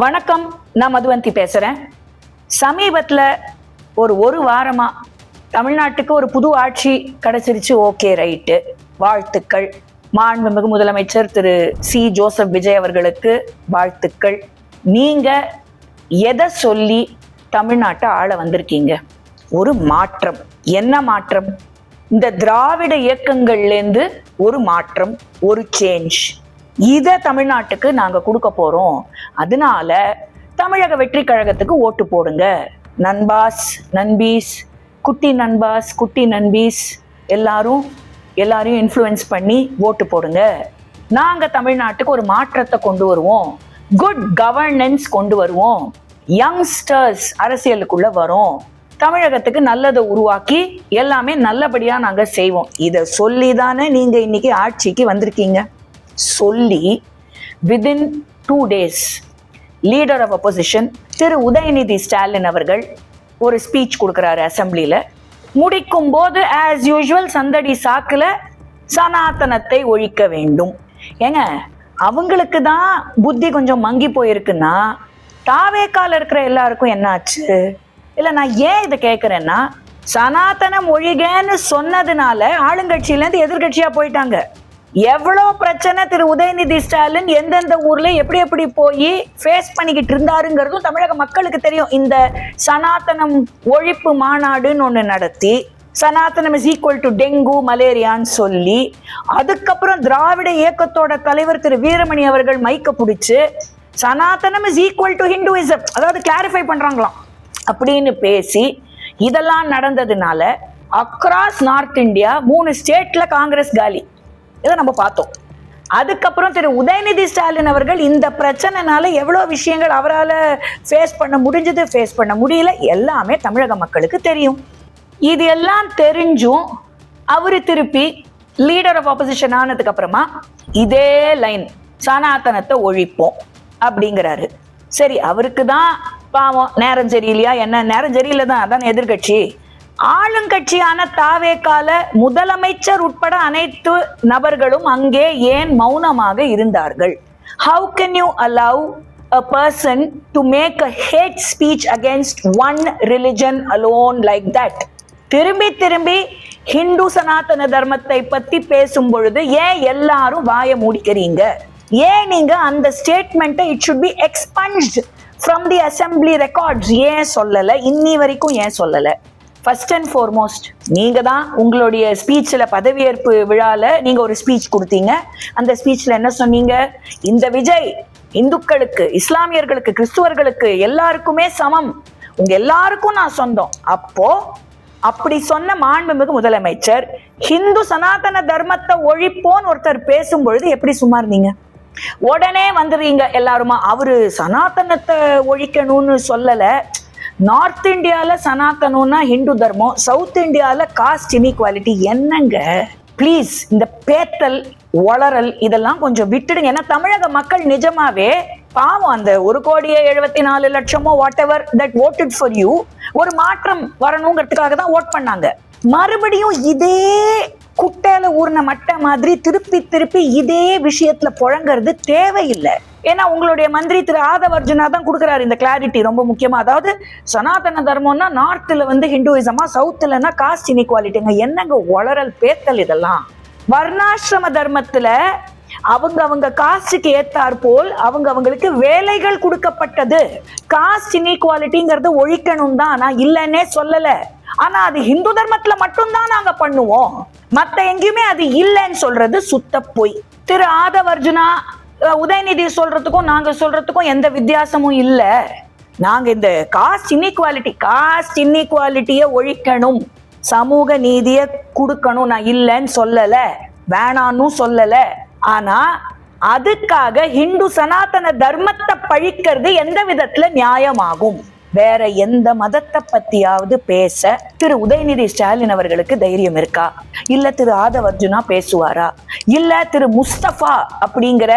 வணக்கம், நான் மதுவந்தி பேசுறேன். சமீபத்தில் ஒரு வாரமா தமிழ்நாட்டுக்கு ஒரு புது ஆட்சி கிடைச்சிருச்சு. ஓகே, ரைட்டு, வாழ்த்துக்கள். மாண்புமிகு முதலமைச்சர் திரு சி ஜோசப் விஜய் அவர்களுக்கு வாழ்த்துக்கள். நீங்க எதை சொல்லி தமிழ்நாட்டை ஆள வந்திருக்கீங்க? ஒரு மாற்றம். என்ன மாற்றம்? இந்த திராவிட இயக்கங்கள்லேருந்து ஒரு மாற்றம், ஒரு சேஞ்ச். இதை தமிழ்நாட்டுக்கு நாங்கள் கொடுக்க போகிறோம். அதனால தமிழக வெற்றி கழகத்துக்கு ஓட்டு போடுங்க. நண்பாஸ், நண்பீஸ், குட்டி நண்பாஸ், குட்டி நண்பீஸ் எல்லாரையும் இன்ஃப்ளூயன்ஸ் பண்ணி ஓட்டு போடுங்க. நாங்கள் தமிழ்நாட்டுக்கு ஒரு மாற்றத்தை கொண்டு வருவோம், குட் கவர்னன்ஸ் கொண்டு வருவோம், யங்ஸ்டர்ஸ் அரசியலுக்குள்ள வரும், தமிழகத்துக்கு நல்லதை உருவாக்கி எல்லாமே நல்லபடியாக நாங்கள் செய்வோம். இதை சொல்லி தானே நீங்கள் இன்னைக்கு ஆட்சிக்கு வந்திருக்கீங்க. சொல்லி within 2 days leader of opposition Thiru Udhayanidhi Stalin அவர்கள் ஒரு ஸ்பீச் கொடுக்குறாரு அசம்பிளியில். முடிக்கும் போது ஆஸ் யூஷுவல் சந்தடி சாக்கில் சனாதனத்தை ஒழிக்க வேண்டும். ஏங்க, அவங்களுக்கு தான் புத்தி கொஞ்சம் மங்கி போயிருக்குன்னா தாவேக்கால இருக்கிற எல்லாருக்கும் என்ன ஆச்சு? இல்லை, நான் ஏன் இதை கேட்குறேன்னா, சனாதனம் ஒழிகன்னு சொன்னதுனால ஆளுங்கட்சியிலேருந்து எதிர்கட்சியாக போயிட்டாங்க. எவ்வளோ பிரச்சனை திரு உதயநிதி ஸ்டாலின் எந்தெந்த ஊர்ல எப்படி போய் ஃபேஸ் பண்ணிக்கிட்டு இருந்தாருங்கிறதும் தமிழக மக்களுக்கு தெரியும். இந்த சனாதனம் ஒழிப்பு மாநாடுன்னு ஒன்று நடத்தி சனாதனம் இஸ் ஈக்குவல் டு டெங்கு மலேரியான்னு சொல்லி, அதுக்கப்புறம் திராவிட இயக்கத்தோட தலைவர் திரு வீரமணி அவர்கள் மைக்க பிடிச்சு சனாதனம் இஸ் ஈக்குவல் டு ஹிந்துயிசம், அதாவது கிளாரிஃபை பண்றாங்களாம் அப்படின்னு பேசி இதெல்லாம் நடந்ததுனால அக்ராஸ் நார்த் இந்தியா 3 ஸ்டேட்ல காங்கிரஸ் காலி. இதை நம்ம பார்த்தோம். அதுக்கப்புறம் திரு உதயநிதி ஸ்டாலின் அவர்கள் இந்த பிரச்சனைனால எவ்வளோ விஷயங்கள் அவரால் ஃபேஸ் பண்ண முடிஞ்சது, ஃபேஸ் பண்ண முடியல, எல்லாமே தமிழக மக்களுக்கு தெரியும். இது எல்லாம் தெரிஞ்சும் அவர் திருப்பி லீடர் ஆஃப் ஆப்போசிஷன் ஆனதுக்கு அப்புறமா இதே லைன், சனாதனத்தை ஒழிப்போம் அப்படிங்கிறாரு. சரி, அவருக்கு தான் பாவம் நேரம் சரியில்லையா? என்ன நேரம் சரியில்லை தான், அதான் எதிர்கட்சி. ஆளுங்கட்சியான தாவேக்கால முதலமைச்சர் உட்பட அனைத்து நபர்களும் அங்கே ஏன் மௌனமாக இருந்தார்கள்? How can you allow a person to make a hate speech against one religion alone like that? திரும்பி ஹிந்து சனாதன தர்மத்தை பத்தி பேசும் பொழுது ஏன் எல்லாரும் வாய மூடிக்கிறீங்க? ஏன் நீங்க அந்த ஸ்டேட்மெண்ட்டை it should be expunged from the assembly records ஏன் சொல்லல? இன்னி வரைக்கும் ஏன் சொல்லல? ஃபர்ஸ்ட் அண்ட் ஃபார்மோஸ்ட், நீங்க தான் உங்களுடைய ஸ்பீச்சில் பதவியேற்பு விழாவில் நீங்க ஒரு ஸ்பீச் கொடுத்தீங்க. அந்த ஸ்பீச்சில் என்ன சொன்னீங்க? இந்த விஜய் இந்துக்களுக்கு, இஸ்லாமியர்களுக்கு, கிறிஸ்துவர்களுக்கு எல்லாருக்குமே சமம், உங்க எல்லாருக்கும் நான் சொந்தம். அப்படி சொன்ன மாண்புமிகு முதலமைச்சர் ஹிந்து சனாதன தர்மத்தை ஒழிப்போன்னு ஒருத்தர் பேசும்பொழுது எப்படி சும்மா இருந்தீங்க? உடனே வந்துடுறீங்க எல்லாருமா. அவரு சனாதனத்தை ஒழிக்கணும்னு சொல்லலை. நார்த் இந்தியாவில் சனாதனம்னா ஹிந்து தர்மம், சவுத் இந்தியாவில் காஸ்ட் இன்இக்வாலிட்டி. என்னங்க ப்ளீஸ், இந்த பேத்தல் வளரல் இதெல்லாம் கொஞ்சம் விட்டுடுங்க. ஏன்னா தமிழக மக்கள் நிஜமாவே பாவம், அந்த 1,74,00,000 what ever that voted for you, ஒரு மாற்றம் வரணுங்கிறதுக்காக தான் ஓட் பண்ணாங்க. மறுபடியும் இதே குட்டையில ஊர்ன மட்டை மாதிரி திருப்பி இதே விஷயத்துல புழங்கிறது தேவையில்லை. ஏன்னா உங்களுடைய மந்திரி திரு ஆதவ் அர்ஜுனா தான் கொடுக்குறாரு இந்த கிளாரிட்டி, ரொம்ப முக்கியமா. அதாவது சனாதன தர்மம்னா நார்த்ல ஹிந்துயிசமா, சவுத்லன்னா காஸ்ட் இன்இக்வாலிட்டிங்க. என்னங்க வளரல் பேத்தல் இதெல்லாம்? வர்ணாசிரம தர்மத்துல அவங்க காஸ்டுக்கு ஏத்தாற் போல் அவங்களுக்கு வேலைகள் கொடுக்கப்பட்டது. காஸ்ட் இன்இக்வாலிட்டிங்கிறது ஒழிக்கணும் தான், நான் இல்லைன்னே சொல்லல. ஆனா அது ஹிந்து தர்மத்துல மட்டும்தான் நாங்க பண்ணுவோம், மத்த எங்கேயுமே அது இல்லைன்னு சொல்றது சுத்த பொய். திரு ஆதவ் அர்ஜுனா, உதயநிதி சொல்றதுக்கும் நாங்க சொல்றதுக்கும் எந்த வித்தியாசமும் இல்ல. நாங்க இந்த காஸ்ட் இன்இக்வாலிட்டியை ஒழிக்கணும், சமூக நீதியை கொடுக்கணும், நான் இல்லைன்னு சொல்லல, வேணான்னு சொல்லல. ஆனா அதுக்காக ஹிந்து சனாதன தர்மத்தை பழிக்கிறது எந்த விதத்துல நியாயமாகும்? வேற எந்த மதத்தை பத்தியாவது பேச திரு உதயநிதி ஸ்டாலின் அவர்களுக்கு தைரியம் இருக்கா? இல்ல திரு ஆதவ் அர்ஜுனா பேசுவாரா? இல்ல திரு முஸ்தபா அப்படிங்கிற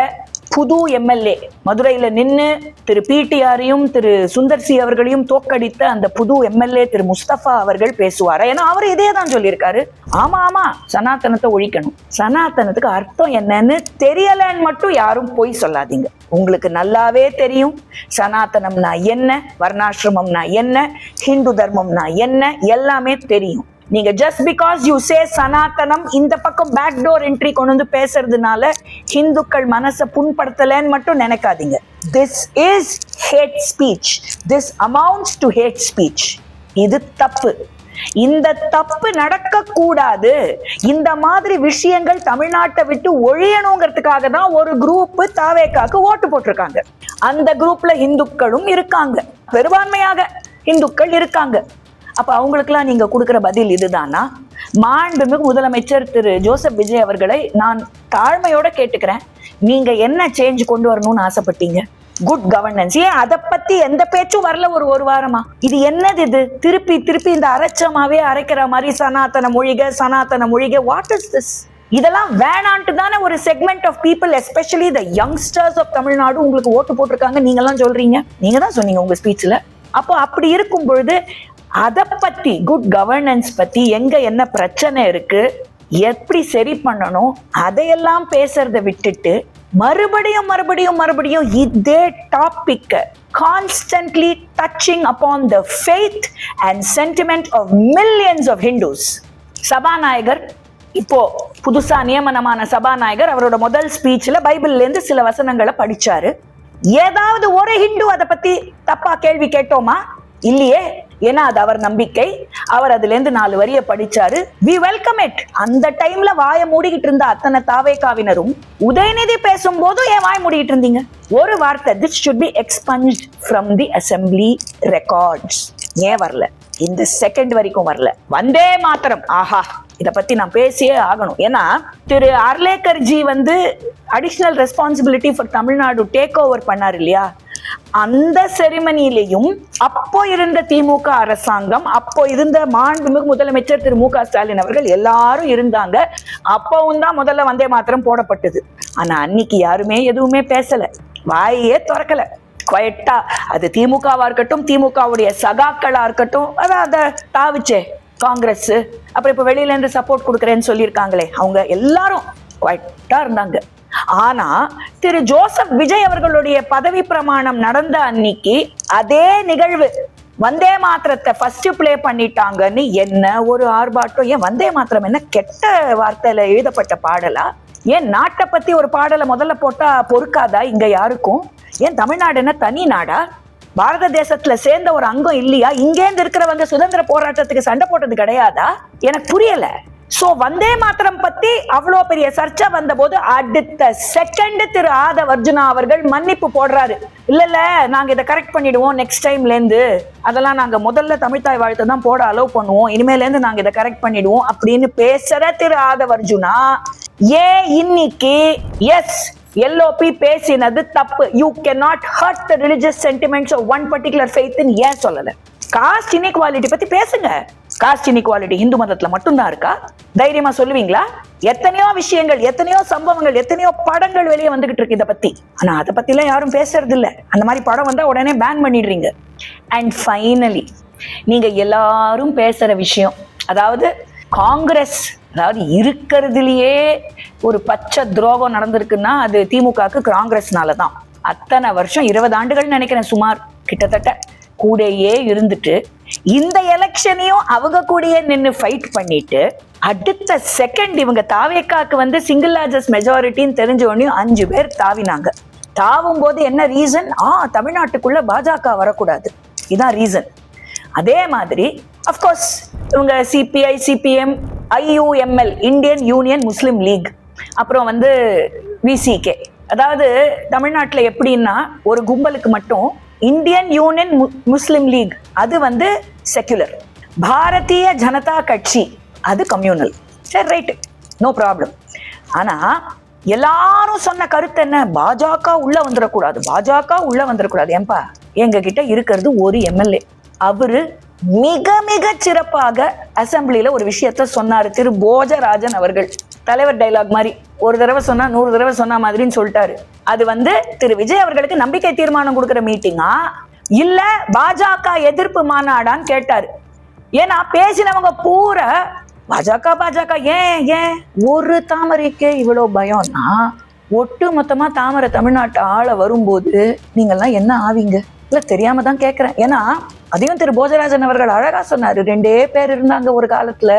புது எம்எல்ஏ மதுரையில நின்னு திரு பிடிஆரையும் திரு சுந்தர்சி அவர்களையும் தோக்கடித்த அந்த புது எம்எல்ஏ திரு முஸ்தபா அவர்கள் பேசுவாரா? ஏன்னா அவர் இதே தான் சொல்லியிருக்காரு. ஆமா சனாதனத்தை ஒழிக்கணும். சனாதனத்துக்கு அர்த்தம் என்னன்னு தெரியலன்னு மட்டும் யாரும் போய் சொல்லாதீங்க. உங்களுக்கு நல்லாவே தெரியும் சனாதனம்னா என்ன, வர்ணாசிரமம்னா என்ன, ஹிந்து தர்மம்னா என்ன, எல்லாமே தெரியும். நீங்க ஜஸ்ட் பிகாஸ் யூ சே சனாதனம் இந்த பக்கம் பேக்டோர் என்ட்ரி கொண்டு வந்து பேசுறதுனால ஹிந்துக்கள் மனசை புண்படுத்தலன்னு மட்டும் நினைக்காதீங்க. This is hate speech. This amounts to hate speech. இது தப்பு. இந்த தப்பு நடக்க கூடாது. இந்த மாதிரி விஷயங்கள் தமிழ்நாட்டை விட்டு ஒழியணுங்கிறதுக்காக தான் ஒரு குரூப் தாவேக்காக்கு ஓட்டு போட்டிருக்காங்க. அந்த குரூப்ல இந்துக்களும் இருக்காங்க, பெரும்பான்மையாக இந்துக்கள் இருக்காங்க. அப்ப அவங்களுக்கெல்லாம் நீங்க கொடுக்கிற பதில் இதுதானா? மாண்புமிகு முதலமைச்சர் திரு ஜோசப் விஜய் அவர்களை நான் தாழ்மையோட கேட்டுக்கிறேன், நீங்க என்ன சேஞ்ச் கொண்டு வரணும்னு ஆசைப்பட்டீங்க? Good governance. ஏன் அதை பத்தி எந்த பேச்சும் வரல ஒரு வாரமா? இது என்னது? இது திருப்பி திருப்பி இந்த அரைச்சமாவே அரைக்கிற மாதிரி சனாதன மொழிக. What is this? இதெல்லாம் வேணான்ட்டு தானே ஒரு segment of people, especially the youngsters of Tamil Nadu உங்களுக்கு ஓட்டு போட்டிருக்காங்க. நீங்க எல்லாம் சொல்றீங்க, நீங்க தான் சொன்னீங்க உங்க ஸ்பீச்ல. அப்போ அப்படி இருக்கும் பொழுது அதை பத்தி, குட் கவர்னன்ஸ் பத்தி, எங்க என்ன பிரச்சனை இருக்கு, எப்படி சரி பண்ணணும், அதையெல்லாம் பேசுறத விட்டுட்டு மறுபடியும் இதே topic constantly touching upon the faith and sentiment of millions of Hindus. சபாநாயகர் இப்போ புதுசா நியமனமான சபாநாயகர் அவரோட முதல் ஸ்பீச்ல பைபிள்ல இருந்து சில வசனங்களை படிச்சாரு. ஏதாவது ஒரு ஹிந்து அதை பத்தி தப்பா கேள்வி கேட்டோமா? இல்லையே. ஏன்னா அது அவர் நம்பிக்கை. அவர் அதுல இருந்து 4 வரிய படிச்சாரு. we welcome it. அந்த டைம்ல வாய மூடிக்கிட்டு இருந்த அத்தனை தாவேக்காவினரும் உதயநிதி பேசும்போது ஏன் வாய மூடிக்கிட்டு இருந்தீங்க? ஒரு வார்த்தை, this should be expunged from the assembly records. ஏன் வரல? இந்த செகண்ட் வரைக்கும் வரல. வந்தே மாத்திரம், ஆஹா, இத பத்தி நான் பேசியே ஆகணும். ஏன்னா Thiru Arlekar ji additional responsibility for Tamil Nadu take over பண்ணாரு இல்லையா? அந்த செரிமனியிலையும் அப்போ இருந்த திமுக அரசாங்கம், அப்போ இருந்த மாண்புமிகு முதலமைச்சர் திரு மு.க. ஸ்டாலின் அவர்கள் எல்லாரும் இருந்தாங்க. அப்பவும் தான் முதல்ல வந்தே மாத்திரம் போடப்பட்டது. ஆனா அன்னைக்கு யாருமே எதுவுமே பேசல, வாயே திறக்கல. குவைட்டா அது திமுகவா இருக்கட்டும், திமுகவுடைய சகாக்களா இருக்கட்டும், அதை தாவிச்சே காங்கிரஸ், அப்புறம் இப்ப வெளியில இருந்து சப்போர்ட் கொடுக்கறேன்னு சொல்லியிருக்காங்களே, அவங்க எல்லாரும் குவைட்டா இருந்தாங்க. ஆனா திரு ஜோசப் விஜய் அவர்களுடைய பதவி பிரமாணம் நடந்த அன்னைக்கு அதே நிகழ்வு வந்தே மாத்திரத்தை ஃபர்ஸ்ட் பிளே பண்ணிட்டாங்கன்னு என்ன ஒரு ஆர்ப்பாட்டம்! ஏன் வந்தே மாத்திரம் என்ன கெட்ட வார்த்தையில எழுதப்பட்ட பாடலா? ஏன் நாட்டை பத்தி ஒரு பாடலை முதல்ல போட்டா பொறுக்காதா இங்க யாருக்கும்? ஏன் தமிழ்நாடு என்ன தனி நாடா? பாரத தேசத்துல சேர்ந்த ஒரு அங்கம் இல்லையா? இங்கேருந்து இருக்கிறவங்க சுதந்திர போராட்டத்துக்கு சண்டை போட்டது கிடையாதா? எனக்கு புரியல. சோ வந்தே மாத்திரம் பத்தி அவ்வளோ பெரிய சர்ச்சை வந்த போது அடுத்த செகண்ட் திரு ஆதவ் அர்ஜுனா அவர்கள் மன்னிப்பு போடுறாரு. இல்ல நாங்க இதை கரெக்ட் பண்ணிடுவோம், நெக்ஸ்ட் டைம்ல இருந்து அதெல்லாம் நாங்க முதல்ல தமிழ்தாய் வாழ்த்தை தான் போட அலோவ் பண்ணுவோம், இனிமேல இருந்து நாங்க இதை கரெக்ட் பண்ணிடுவோம் அப்படின்னு பேசுற திரு ஆதவ் அர்ஜுனா ஏன் இன்னைக்கு எஸ் LOP பேசினது தப்பு, you cannot hurt the religious sentiments of one particular faith ன்னு ஏன் சொல்லல? காஸ்ட் இன்இக்வாலிட்டி பத்தி பேசுங்க. காஸ்ட் இன்இக்வாலிட்டி இந்து மதத்துல மட்டும்தான் இருக்கா? தைரியமா சொல்லுவீங்களா? எத்தனையோ விஷயங்கள், எத்தனையோ சம்பவங்கள், எத்தனையோ படங்கள் வெளியே வந்துகிட்டு இருக்கு இதை பத்தி. ஆனா அதை பத்தி எல்லாம் யாரும் பேசுறது இல்ல. அந்த மாதிரி படம் வந்தா உடனே பேன் பண்ணிடுறீங்க. அண்ட் ஃபைனலி நீங்க எல்லாரும் பேசுற விஷயம், அதாவது காங்கிரஸ், அதாவது இருக்கிறதுலயே ஒரு பச்சை துரோகம் நடந்திருக்குன்னா அது திமுகவுக்கு காங்கிரஸ்னாலதான். அத்தனை வருஷம் 20 ஆண்டுகள் நினைக்கிறேன் சுமார், கிட்டத்தட்ட கூடயே இருந்துட்டு இந்த எலெக்ஷனையும் அவங்க கூடயே நின்று ஃபைட் பண்ணிட்டு அடுத்த செகண்ட் இவங்க தாவேக்காக்கு சிங்கிள் லார்ஜஸ்ட் மெஜாரிட்டின்னு தெரிஞ்ச உடனே 5 பேர் தாவினாங்க. தாவும் போது என்ன ரீசன்? தமிழ்நாட்டுக்குள்ள பாஜக வரக்கூடாது, இதான் ரீசன். அதே மாதிரி அஃப்கோர்ஸ் இவங்க CBI, CPM, IUML, Indian union Muslim league, அப்புறம் VCK, அதாவது தமிழ்நாட்டில் எப்படின்னா ஒரு கும்பலுக்கு மட்டும் இந்தியன் யூனியன் முஸ்லிம் லீக் அது செக்குலர், பாரதிய ஜனதா கட்சி அது கம்யூனல். சரி, ரைட்டு, நோ ப்ராப்ளம். ஆனா எல்லாரும் சொன்ன கருத்து என்ன? பாஜக உள்ள வந்துடக்கூடாது, பாஜக உள்ள வந்துடக்கூடாது. ஏன்பா, எங்க கிட்ட இருக்கிறது ஒரு MLA, அவரு மிக மிக சிறப்பாக அசம்பிளில ஒரு விஷயத்த சொன்னாரு. திரு போஜராஜன் அவர்கள் தலைவர் டைலாக் மாதிரி ஒரு தடவை சொன்னா 100 தடவை சொன்ன மாதிரின்னு சொல்லிட்டாரு. அது திரு விஜய் அவர்களுக்கு நம்பிக்கை தீர்மானம் கொடுக்கிற மீட்டிங்கா இல்ல பாஜக எதிர்ப்பு மாநாடான்னு கேட்டாரு. ஏன்னா பேசினவங்க பூரா பாஜக ஏன் ஒரு தாமரைக்கு இவ்வளவு பயம்னா ஒட்டு மொத்தமா தாமரை தமிழ்நாட்டு ஆள வரும்போது நீங்கெல்லாம் என்ன ஆவீங்க? இல்ல தெரியாம தான் கேட்கிறேன். ஏன்னா அதையும் திரு போஜராஜன் அவர்கள் அழகா சொன்னாரு. 2 பேர் இருந்தாங்க ஒரு காலத்துல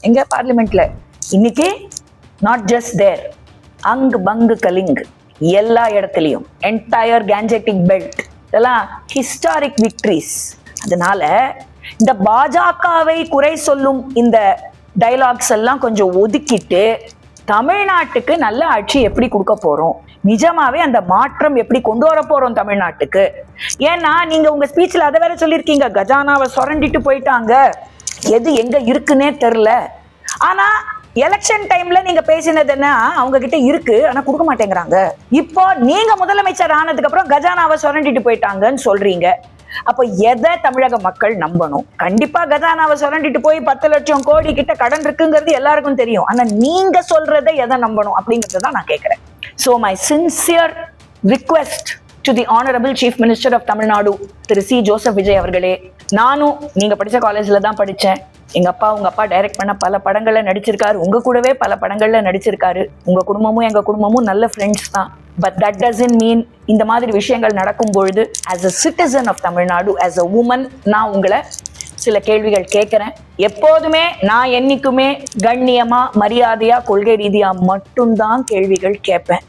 எங்க பார்லிமெண்ட்ல. இன்னைக்கு நாட் ஜஸ்ட் தேர், அங்கு பங்கு கலிங் எல்லா இடத்துலயும் என்டையர் கேஞ்செட்டிக் பெல்ட் இதெல்லாம் ஹிஸ்டாரிக் விக்டரிஸ். அதனால இந்த பாஜகவை குறை சொல்லும் இந்த டைலாக்ஸ் எல்லாம் கொஞ்சம் ஒதுக்கிட்டு தமிழ்நாட்டுக்கு நல்ல ஆட்சி எப்படி கொடுக்க போறோம், நிஜமாவே அந்த மாற்றம் எப்படி கொண்டு வர போறோம் தமிழ்நாட்டுக்கு. ஏன்னா நீங்க உங்க ஸ்பீச்ல அதை வேற சொல்லியிருக்கீங்க, கஜானாவை சுரண்டிட்டு போயிட்டாங்க, எது எங்க இருக்குன்னே தெரியல. ஆனா எலெக்ஷன் டைம்ல நீங்க பேசினது என்ன, அவங்க கிட்ட இருக்கு ஆனா கொடுக்க மாட்டேங்கிறாங்க. இப்போ நீங்க முதலமைச்சர் ஆனதுக்கு அப்புறம் கஜானாவை சுரண்டிட்டு போயிட்டாங்கன்னு சொல்றீங்க. அப்ப எதை தமிழக மக்கள் நம்பணும்? கண்டிப்பா கஜானாவை சுரண்டிட்டு போய் 10 லட்சம் கோடி கிட்ட கடன் இருக்குங்கிறது எல்லாருக்கும் தெரியும். ஆனா நீங்க சொல்றதை எதை நம்பணும் அப்படிங்கறத நான் கேட்கிறேன். So my sincere request to the Honorable Chief Minister of Tamil Nadu, Thiru C. Joseph Vijay அவர்களே, நானும் நீங்க படிச்ச காலேஜ்ல தான் படிச்சேன். உங்க அப்பா டைரக்ட் பண்ண பல படங்கள்ல நடிச்சிருக்காரு, உங்க கூடவே பல படங்கள்ல நடிச்சிருக்காரு. உங்க குடும்பமும் எங்க குடும்பமும் நல்ல ஃப்ரெண்ட்ஸ் தான். பட் தட் டசன்ட் மீன் இந்த மாதிரி விஷயங்கள் நடக்கும் பொழுது as a citizen of Tamil Nadu, as a woman, நான் உங்களை சில கேள்விகள் கேட்கிறேன். எப்போதுமே நான் என்னைக்குமே கண்ணியமா மரியாதையா கொள்கை ரீதியா மட்டும்தான் கேள்விகள் கேட்பேன்.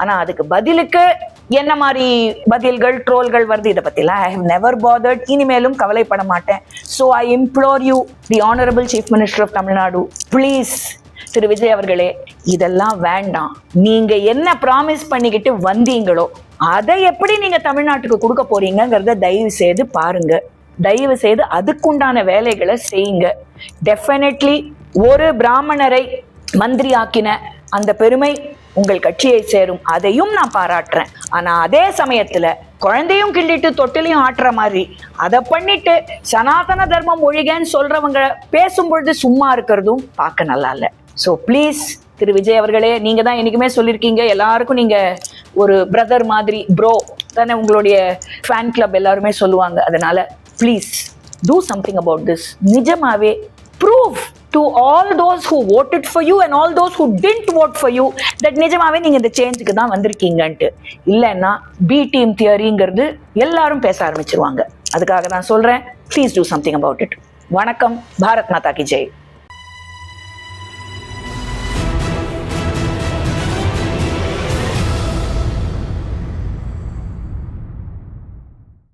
ஆனா அதுக்கு பதிலுக்கு என்ன மாதிரி பதில்கள் ட்ரோல்கள் வருது, இதை பத்திலாம் I have never bothered. இனிமேலும் கவலைப்பட மாட்டேன். So I implore you, the Honorable Chief Minister of Tamil Nadu, please திரு விஜய் அவர்களே, இதெல்லாம் வேண்டாம். நீங்க என்ன ப்ராமிஸ் பண்ணிக்கிட்டு வந்தீங்களோ அதை எப்படி நீங்க தமிழ்நாட்டுக்கு கொடுக்க போறீங்கிறத தயவு செய்து பாருங்க. தயவு செய்து அதுக்குண்டான வேலைகளை செய்யுங்க. டெஃபினெட்லி ஒரு பிராமணரை மந்திரி ஆக்கின அந்த பெருமை உங்கள் கட்சியை சேரும், அதையும் நான் பாராட்டுறேன். ஆனா அதே சமயத்துல குழந்தையும் கிள்ளிட்டு தொட்டிலையும் ஆட்டுற மாதிரி அதை பண்ணிட்டு சனாதன தர்மம் ஒழிகன்னு சொல்றவங்க பேசும்பொழுது சும்மா இருக்கிறதும் பார்க்க நல்லா இல்லை. ஸோ ப்ளீஸ் திரு விஜய் அவர்களே, நீங்க தான் என்னைக்குமே சொல்லியிருக்கீங்க எல்லாருக்கும் நீங்க ஒரு பிரதர் மாதிரி, ப்ரோ தானே உங்களுடைய ஃபேன் கிளப் எல்லாருமே சொல்லுவாங்க. அதனால please do something about this. நிஜமாவே prove to all those who voted for you and all those who didn't vote for you that நிஜமாவே நீங்க இந்த சேஞ்சுக்கு தான் வந்திருக்கீங்கன்ட்டு. இல்லைன்னா பி டீம் தியரிங்கிறது எல்லாரும் பேச ஆரம்பிச்சிருவாங்க. அதுக்காக நான் சொல்றேன், please do something about it. வணக்கம். பாரத் மாதா கி ஜெய்.